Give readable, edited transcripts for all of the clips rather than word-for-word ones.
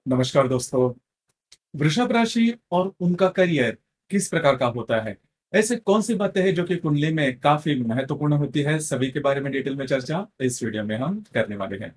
नमस्कार दोस्तों। वृषभ राशि और उनका करियर किस प्रकार का होता है? ऐसे कौन सी बातें हैं जो कि कुंडली में काफी महत्वपूर्ण होती है? सभी के बारे में डिटेल में चर्चा इस वीडियो में हम करने वाले हैं।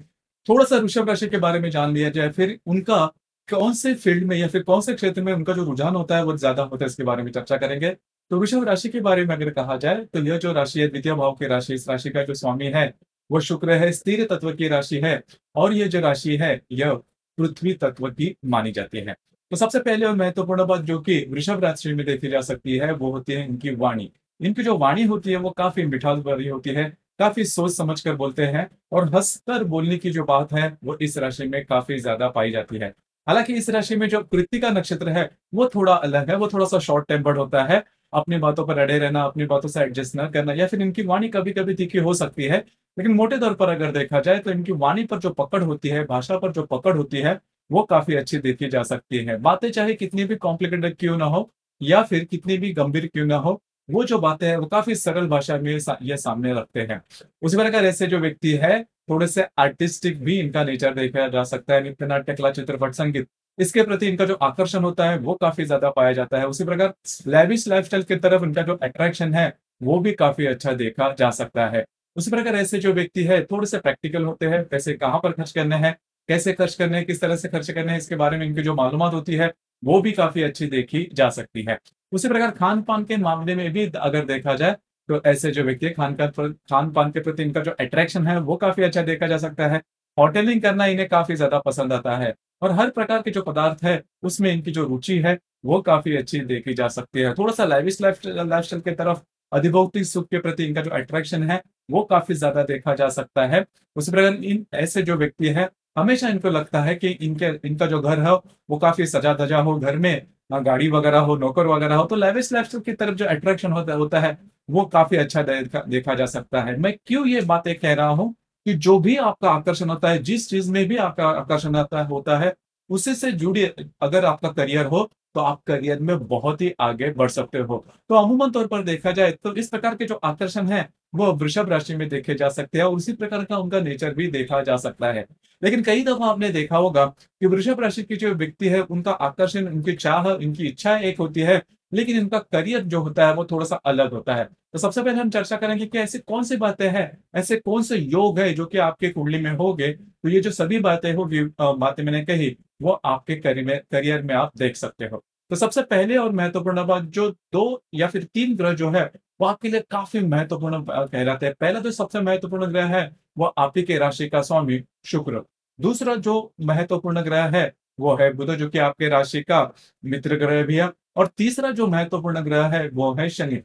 थोड़ा सा वृषभ राशि के बारे में जान लिया जाए, फिर उनका कौन से फील्ड में या फिर कौन से क्षेत्र में उनका जो रुझान होता है वो ज्यादा होता है, इसके बारे में चर्चा करेंगे। तो वृषभ राशि के बारे में अगर कहा जाए तो यह जो राशि है द्वितीय भाव की राशि, इस राशि का जो स्वामी है वो शुक्र है, स्थिर तत्व की राशि है। और ये जो राशि है यह पृथ्वी तत्व की मानी जाती है। तो सबसे पहले और महत्वपूर्ण बात जो कि वृषभ राशि में देखी जा सकती है वो होती है इनकी वाणी। इनकी जो वाणी होती है वो काफी मिठास भरी होती है, काफी सोच समझ कर बोलते हैं और हंसकर बोलने की जो बात है वो इस राशि में काफी ज्यादा पाई जाती है। हालांकि इस राशि में जो कृत्तिका नक्षत्र है वो थोड़ा अलग है, वो थोड़ा सा शॉर्ट टेम्पर्ड होता है। अपनी बातों पर अड़े रहना, अपनी बातों से एडजस्ट न करना, या फिर इनकी वाणी कभी कभी तीखी हो सकती है। लेकिन मोटे तौर पर अगर देखा जाए तो इनकी वाणी पर जो पकड़ होती है, भाषा पर जो पकड़ होती है, वो काफी अच्छी देखी जा सकती है। बातें चाहे कितनी भी कॉम्प्लिकेटेड क्यों ना हो या फिर कितनी भी गंभीर क्यों ना हो, वो जो बातें हैं वो काफी सरल भाषा में ये सामने रखते हैं। उसी प्रकार ऐसे जो व्यक्ति है, थोड़े से आर्टिस्टिक भी इनका नेचर देखा जा सकता है। नृत्य, नाट्य, कला, चित्रपट, संगीत, इसके प्रति इनका जो आकर्षण होता है वो काफी ज्यादा पाया जाता है। उसी प्रकार लैविश लाइफस्टाइल की तरफ इनका जो अट्रैक्शन है वो भी काफी अच्छा देखा जा सकता है। उसी प्रकार ऐसे जो व्यक्ति है थोड़े से प्रैक्टिकल होते हैं, पैसे कहाँ पर खर्च करने हैं, कैसे खर्च करने हैं, किस तरह से खर्च करने हैं, इसके बारे में इनकी जो मालूमात होती है वो भी काफी अच्छी देखी जा सकती है। उसी प्रकार खान पान के मामले में भी अगर देखा जाए तो ऐसे जो व्यक्ति है खान पान के प्रति इनका जो अट्रैक्शन है वो काफी अच्छा देखा जा सकता है। होटलिंग करना इन्हें काफी ज्यादा पसंद आता है और हर प्रकार के जो पदार्थ है उसमें इनकी जो रुचि है वो काफी अच्छी देखी जा सकती है। थोड़ा सा लाइविश लाइफस्टाइल की तरफ, अधिभौतिक सुख के प्रति इनका जो अट्रैक्शन है वो काफी ज्यादा देखा जा सकता है। उसी प्रकार इन ऐसे जो व्यक्ति है हमेशा इनको लगता है कि इनका जो घर है वो काफी सजा धजा हो, घर में गाड़ी वगैरह हो, नौकर वगैरह हो, तो लेविश लाइफस्टाइल की तरफ जो अट्रैक्शन होता है वो काफी अच्छा देखा जा सकता है। मैं क्यों ये बातें कह रहा हूँ कि जो भी आपका आकर्षण होता है, जिस चीज में भी आपका आकर्षण होता है, उसी से जुड़े अगर आपका करियर हो तो आप करियर में बहुत ही आगे बढ़ सकते हो। तो अमूमन तौर पर देखा जाए तो इस प्रकार के जो आकर्षण है वो वृषभ राशि में देखे जा सकते हैं और उसी प्रकार का उनका नेचर भी देखा जा सकता है। लेकिन कई दफा आपने देखा होगा कि वृषभ राशि की जो व्यक्ति है उनका आकर्षण, उनकी चाह, इनकी इच्छा एक होती है, लेकिन इनका करियर जो होता है वो थोड़ा सा अलग होता है। तो सबसे पहले हम चर्चा करेंगे कि ऐसी कौन सी बातें हैं, ऐसे कौन से योग है जो कि आपके कुंडली में होंगे, तो ये जो सभी बातें होगी, बातें मैंने कही, वो आपके करियर में आप देख सकते हो। तो सबसे पहले और महत्वपूर्ण बात, जो दो या फिर तीन ग्रह जो है वो आपके लिए काफी महत्वपूर्ण कहलाते हैं। पहला जो सबसे महत्वपूर्ण ग्रह है वो आप ही के राशि का स्वामी शुक्र। दूसरा जो महत्वपूर्ण ग्रह है वो है बुध, जो कि आपके राशि का मित्र ग्रह भी है। और तीसरा जो महत्वपूर्ण ग्रह है वो है शनि।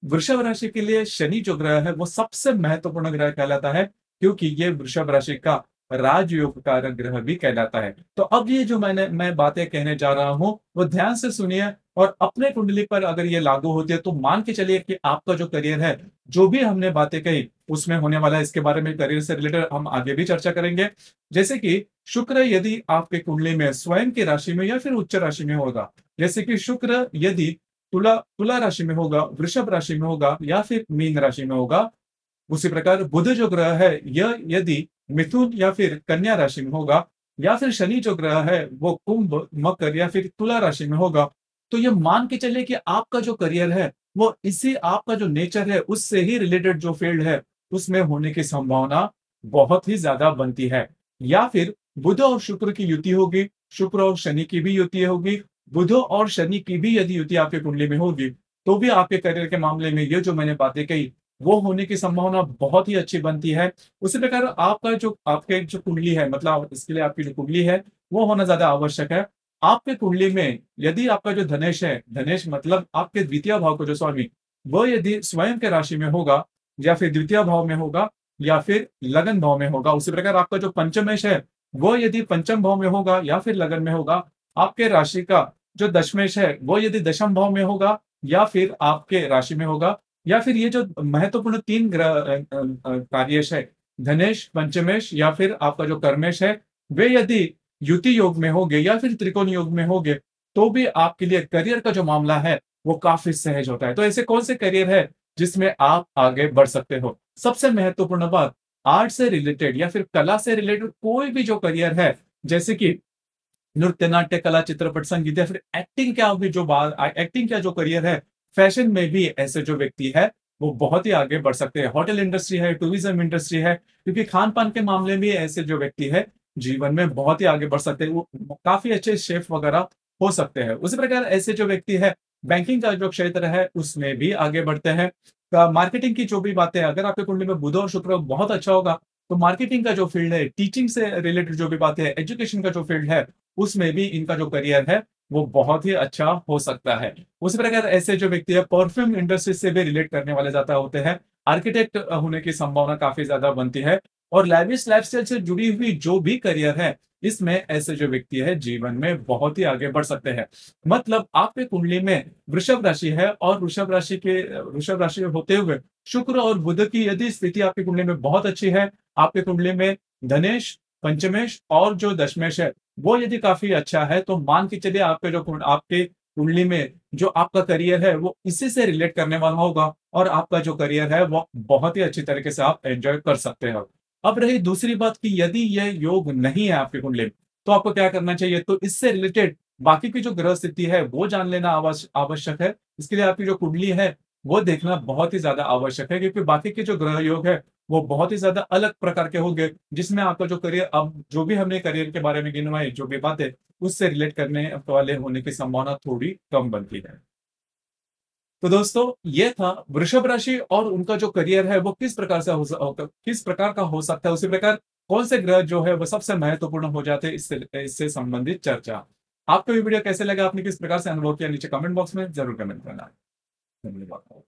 वृषभ राशि के लिए शनि जो ग्रह है वो सबसे महत्वपूर्ण ग्रह कहलाता है, क्योंकि ये वृषभ राशि का राजयोग कारक ग्रह भी कहलाता है। तो अब ये जो मैं बातें कहने जा रहा हूं वो ध्यान से सुनिए, और अपने कुंडली पर अगर ये लागू होती है तो मान के चलिए कि आपका जो करियर है, जो भी हमने बातें कही उसमें होने वाला है। इसके बारे में करियर से रिलेटेड हम आगे भी चर्चा करेंगे। जैसे कि शुक्र यदि आपके कुंडली में स्वयं की राशि में या फिर उच्च राशि में होगा, जैसे कि शुक्र यदि तुला तुला राशि में होगा, वृषभ राशि में होगा या फिर मीन राशि में होगा। उसी प्रकार बुध जो ग्रह है यह यदि मिथुन या फिर कन्या राशि में होगा, या फिर शनि जो ग्रह है वो कुंभ, मकर या फिर तुला राशि में होगा, तो ये मान के चलिए कि आपका जो करियर है वो इसी आपका जो नेचर है उससे ही रिलेटेड जो फील्ड है उसमें होने की संभावना बहुत ही ज्यादा बनती है। या फिर बुध और शुक्र की युति होगी, शुक्र और शनि की भी युति होगी, बुध और शनि की भी यदि युति आपके कुंडली में होगी, तो भी आपके करियर के मामले में ये जो मैंने बातें कही वो होने की संभावना बहुत ही अच्छी बनती है। उसी प्रकार आपका जो आपके जो कुंडली है, मतलब इसके लिए आपकी जो कुंडली है वो होना ज्यादा आवश्यक है। आपके कुंडली में यदि आपका जो धनेश है, धनेश मतलब आपके द्वितीय भाव को जो स्वामी, वो यदि स्वयं के राशि में होगा या फिर द्वितीय भाव में होगा या फिर लगन भाव में होगा, उसी प्रकार आपका जो पंचमेश है वो यदि पंचम भाव में होगा या फिर लगन में होगा, आपके राशि का जो दशमेश है वो यदि दशम भाव में होगा या फिर आपके राशि में होगा, या फिर ये जो महत्वपूर्ण तीन ग्रह कार्येश है, धनेश, पंचमेश या फिर आपका जो कर्मेश है, वे यदि युति योग में होंगे या फिर त्रिकोण योग में होंगे, तो भी आपके लिए करियर का जो मामला है वो काफी सहज होता है। तो ऐसे कौन से करियर है जिसमें आप आगे बढ़ सकते हो? सबसे महत्वपूर्ण बात, आर्ट से रिलेटेड या फिर कला से रिलेटेड कोई भी जो करियर है, जैसे कि नृत्य, नाट्य, कला, चित्रपट, संगीत या फिर एक्टिंग क्या भी जो बात एक्टिंग का जो करियर है, फैशन में भी ऐसे जो व्यक्ति है, वो बहुत ही आगे बढ़ सकते हैं। होटल इंडस्ट्री है, टूरिज़्म इंडस्ट्री है, क्योंकि खान-पान के मामले में ऐसे जो व्यक्ति है, जीवन में बहुत ही आगे बढ़ सकते हैं। वो काफ़ी अच्छे शेफ़ वगैरह हो सकते हैं। उसी प्रकार ऐसे जो व्यक्ति है, बैंकिंग का जो क्षेत्र है, उसमें भी आगे बढ़ते हैं। मार्केटिंग की जो भी बातें हैं, अगर आपके कुंडली में बुध और शुक्र बहुत अच्छा होगा, तो मार्केटिंग का जो फ़ील्ड है, टीचिंग से रिलेटेड जो भी बातें हैं, एजुकेशन का जो फ़ील्ड है, उसमें भी इनका जो करियर है, वो बहुत ही अच्छा हो सकता है। उसी प्रकार ऐसे जो व्यक्ति है, परफ्यूम इंडस्ट्री से भी रिलेट करने वाले ज़्यादा होते हैं। आर्किटेक्ट होने की संभावना काफ़ी ज़्यादा बनती है और लैविश लाइफ़स्टाइल से जुड़ी हुई जो भी करियर है, इसमें ऐसे जो व्यक्ति है, जीवन में बहुत ही आगे बढ़ सकते हैं। मतलब आपके कुंडली में वृषभ राशि है और वृषभ राशि होते हुए शुक्र और बुध की यदि स्थिति आपकी कुंडली में बहुत अच्छी है, आपके कुंडली में धनेश, पंचमेश और जो दशमेश है, वो यदि काफ़ी अच्छा है, तो मान के चलिए आपके कुंडली में जो आपका करियर है, वो इसी से रिलेट करने वाला होगा और आपका जो करियर है, वो बहुत ही अच्छी तरीके से आप एन्जॉय कर सकते हो। अब रही दूसरी बात कि यदि यह योग नहीं है आपकी कुंडली में, तो आपको क्या करना चाहिए? तो इससे रिलेटेड बाकी की जो ग्रह स्थिति है, वो जान लेना आवश्यक है। इसके लिए आपकी जो कुंडली है, वो देखना बहुत ही ज़्यादा आवश्यक है क्योंकि बाकी के जो ग्रह योग है, वो बहुत ही ज़्यादा अलग प्रकार के होंगे, जिसमें आपका जो करियर अब जो भी हमने करियर के बारे में गिनवाई, जो भी बातें, उससे रिलेट करने वाले होने की संभावना थोड़ी कम बनती है। तो दोस्तों, ये था वृषभ राशि और उनका जो करियर है, वो किस प्रकार का हो सकता है, उसी प्रकार कौन से ग्रह जो है, वो सबसे महत्वपूर्ण हो जाते हैं, इससे इससे संबंधित चर्चा। आपको ये वीडियो कैसे लगा? आपने किस प्रकार से अनुभव किया? नीचे कमेंट बॉक्स में ज़रूर कमेंट करना। धन्यवाद।